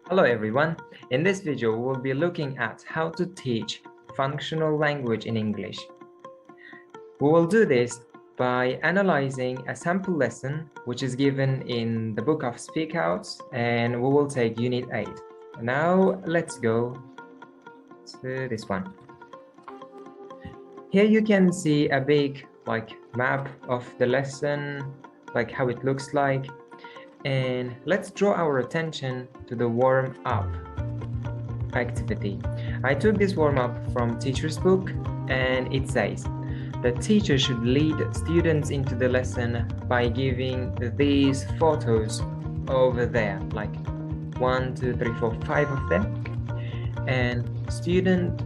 Hello everyone. In this video, we'll be looking at how to teach functional language in English. We will do this by analyzing a sample lesson which is given in the book of Speak Out, and we will take Unit 8. Now let's go to this one. Here you can see a big map of the lesson, like how it looks like. And let's draw our attention to the warm-up activity. I took this warm-up from teacher's book, and it says the teacher should lead students into the lesson by giving these photos over there, like 1, 2, 3, 4, 5 of them. And student,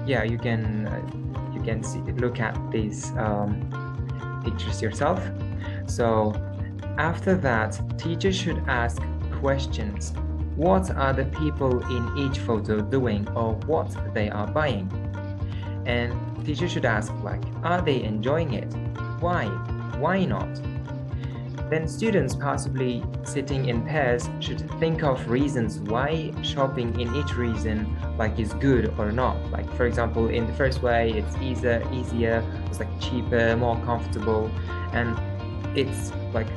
yeah, you can see, look at these pictures yourself. So after that, teacher should ask questions. What are the people in each photo doing, or what they are buying? And teacher should ask, are they enjoying it? Why? Why not? Then students, possibly sitting in pairs, should think of reasons why shopping in each reason is good or not. For example, in the first way, it's easier, it's cheaper, more comfortable, and it's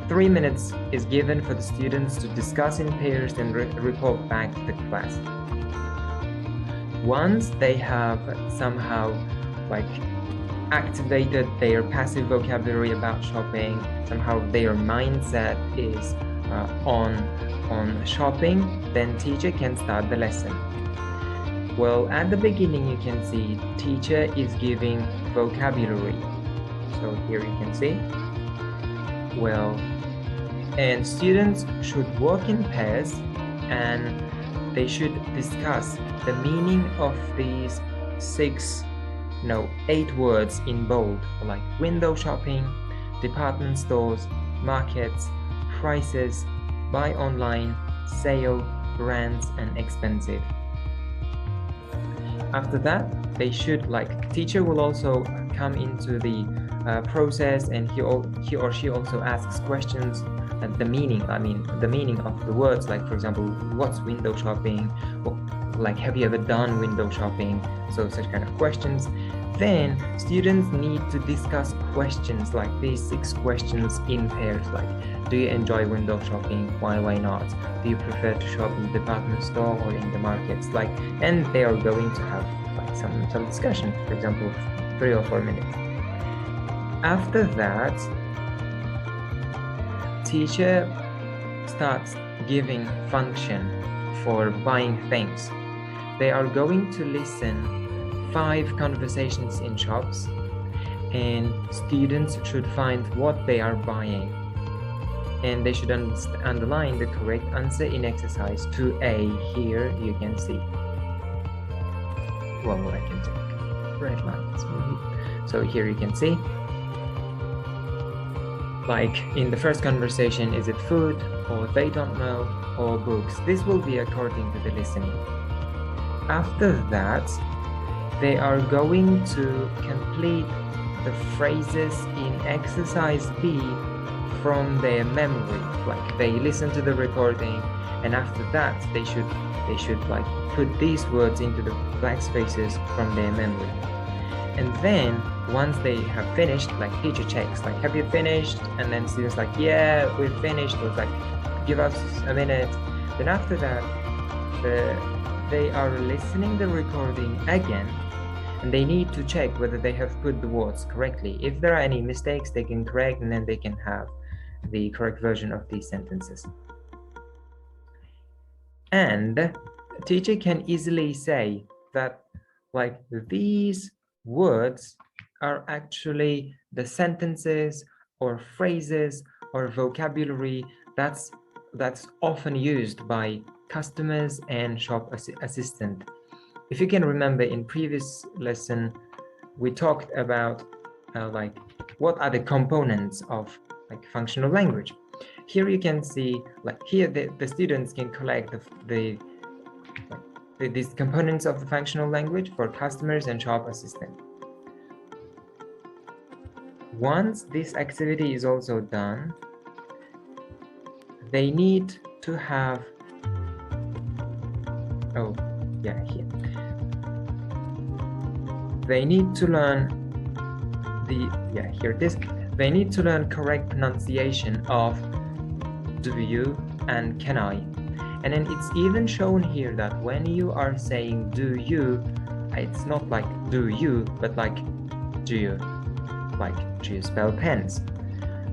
3 minutes is given for the students to discuss in pairs and report back to the class. Once they have somehow activated their passive vocabulary about shopping, somehow their mindset is on shopping, then teacher can start the lesson. Well, at the beginning you can see teacher is giving vocabulary. So here you can see. Well, and students should work in pairs, and they should discuss the meaning of these 8 words in bold, like window shopping, department stores, markets, prices, buy online, sale, brands, and expensive. After that, they should teacher will also come into the process, and he or she also asks questions at the meaning. The meaning of the words, for example, what's window shopping? Have you ever done window shopping? So such kind of questions. Then students need to discuss questions like these 6 questions in pairs, do you enjoy window shopping? Why not? Do you prefer to shop in the department store or in the markets? And they are going to have some discussion, for example, 3 or 4 minutes. After that, teacher starts giving function for buying things. They are going to listen 5 conversations in shops, and students should find what they are buying, and they should underline the correct answer in exercise 2A. Here you can see. Well, I can take red lines maybe. So here you can see, in the first conversation, is it food, or they don't know, or books? This will be according to the listening. After that, they are going to complete the phrases in exercise B from their memory. They listen to the recording, and after that they should put these words into the blank spaces from their memory. And then once they have finished, teacher checks, have you finished? And then students yeah, we've finished, or give us a minute. Then after that, they are listening the recording again, and they need to check whether they have put the words correctly. If there are any mistakes, they can correct, and then they can have the correct version of these sentences. And the teacher can easily say that these words are actually the sentences or phrases or vocabulary that's often used by customers and shop assistant. If you can remember, in previous lesson we talked about what are the components of functional language. Here you can see, here the students can collect these components of the functional language for customers and shop assistant. Once this activity is also done, they need to have Oh, yeah, here. They need to learn here it is. They need to learn correct pronunciation of do you and can I. And then it's even shown here that when you are saying do you, it's not like do you, but like do you. Like do you spell pens?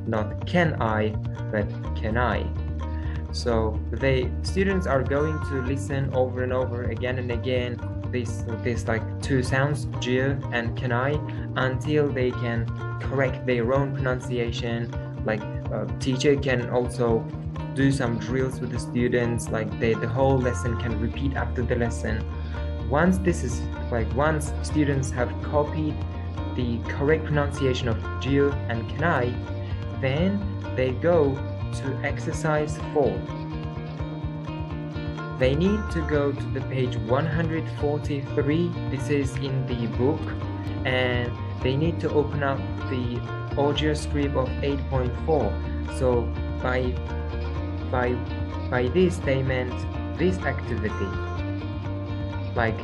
Not can I, but can I. So students are going to listen over and over again and again this like two sounds, Jiu and can I, until they can correct their own pronunciation. Like teacher can also do some drills with the students, like the whole lesson can repeat after the lesson. Once students have copied the correct pronunciation of Jiu and can I, then they go to exercise 4. They need to go to the page 143. This is in the book, and they need to open up the audio script of 8.4. So by this they meant this activity, like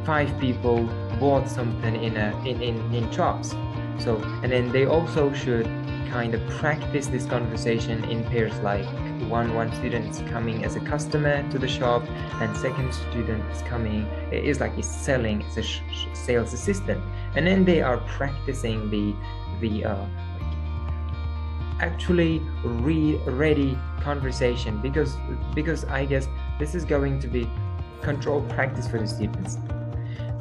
5 people bought something in shops. So, and then they also should kind of practice this conversation in pairs, like one student is coming as a customer to the shop, and second student is coming is selling as a sales assistant, and then they are practicing the actually ready conversation, because I guess this is going to be controlled practice for the students.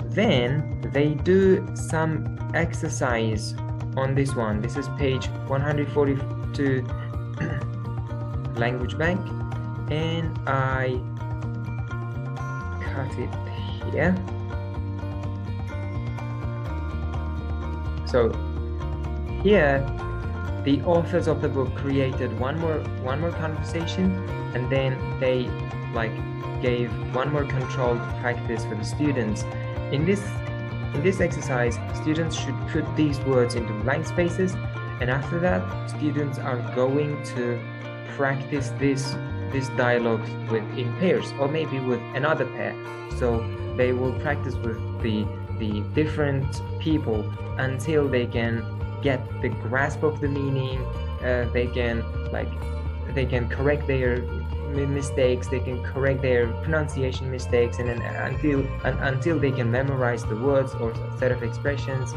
Then they do some exercise on this one. This is page 142, language bank, and I cut it here. So here the authors of the book created one more conversation, and then they gave one more controlled practice for the students. In this exercise, students should put these words into blank spaces, and after that students are going to practice this dialogue in pairs, or maybe with another pair. So they will practice with the different people until they can get the grasp of the meaning. They can correct their mistakes, they can correct their pronunciation mistakes, and then until they can memorize the words or set of expressions.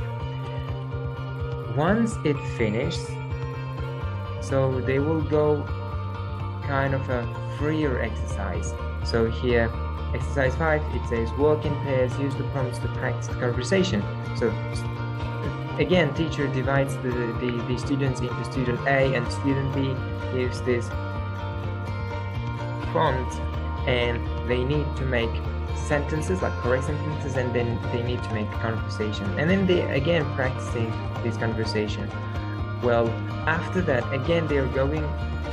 Once it finishes, so they will go kind of a freer exercise. So here, exercise 5, it says work in pairs, use the prompts to practice conversation. So again, teacher divides the students into student A and student B, gives this prompt, and they need to make sentences, like correct sentences, and then they need to make conversation, and then they again practicing this conversation. Well, after that, again they are going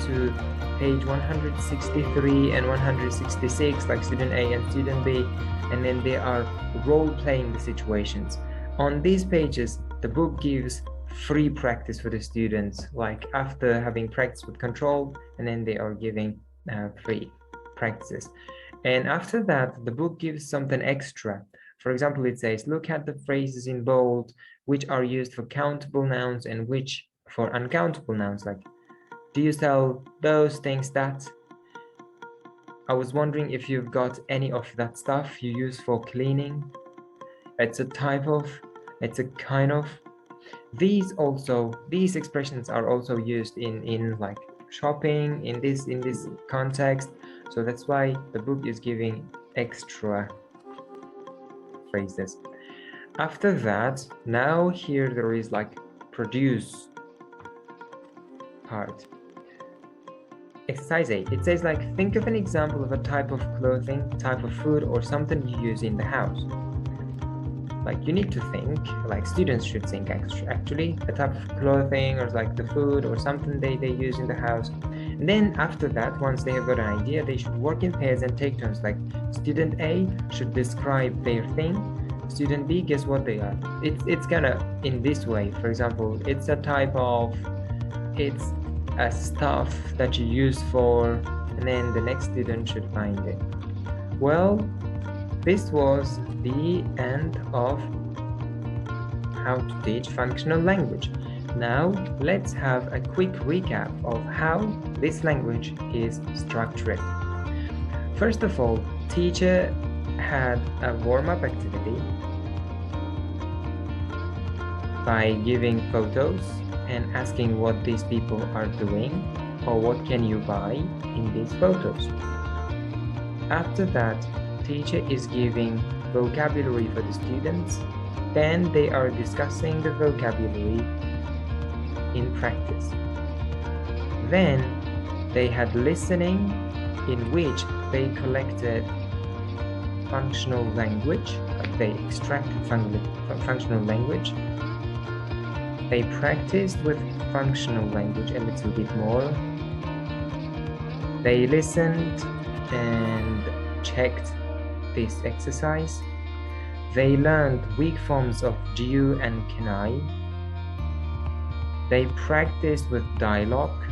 to page 163 and 166, like student A and student B, and then they are role-playing the situations. On these pages, the book gives free practice for the students, like after having practiced with control, and then they are giving free practices. And after that, the book gives something extra. For example, it says, look at the phrases in bold, which are used for countable nouns and which for uncountable nouns, like, do you sell those things that? I was wondering if you've got any of that stuff you use for cleaning. It's a type of, it's a kind of. These expressions are also used in like shopping in this context. So that's why the book is giving extra phrases. After that, now here there is like produce part. Exercise 8, it says like, think of an example of a type of clothing, type of food, or something you use in the house. Like you need to think, like students should think actually, a type of clothing or like the food or something they use in the house. And then after that, once they have got an idea, they should work in pairs and take turns. Like student A should describe their thing, student B guess what they are. It's gonna in this way. For example, it's a type of, it's a stuff that you use for, and then the next student should find it. Well, this was the end of how to teach functional language. Now, let's have a quick recap of how this language is structured. First of all, teacher had a warm-up activity by giving photos and asking what these people are doing or what can you buy in these photos. After that, teacher is giving vocabulary for the students. Then they are discussing the vocabulary in practice. Then they had listening, in which they collected functional language, they extracted functional language. They practiced with functional language a little bit more. They listened and checked this exercise. They learned weak forms of "you" and "can I". They practiced with dialogue.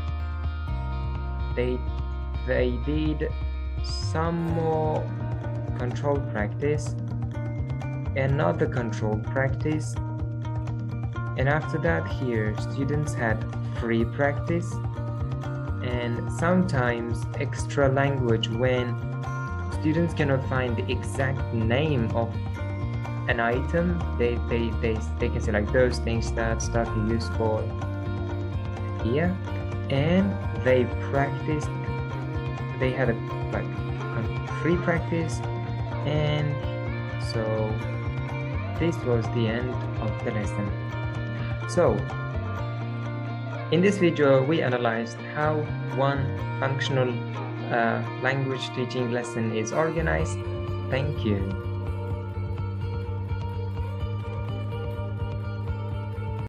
They did some more controlled practice, another controlled practice, and after that here students had free practice and sometimes extra language when students cannot find the exact name of an item. They can say like those things, that stuff you use for here, and they practiced. They had a free practice, and so this was the end of the lesson. So in this video we analyzed how one functional language teaching lesson is organized. Thank you.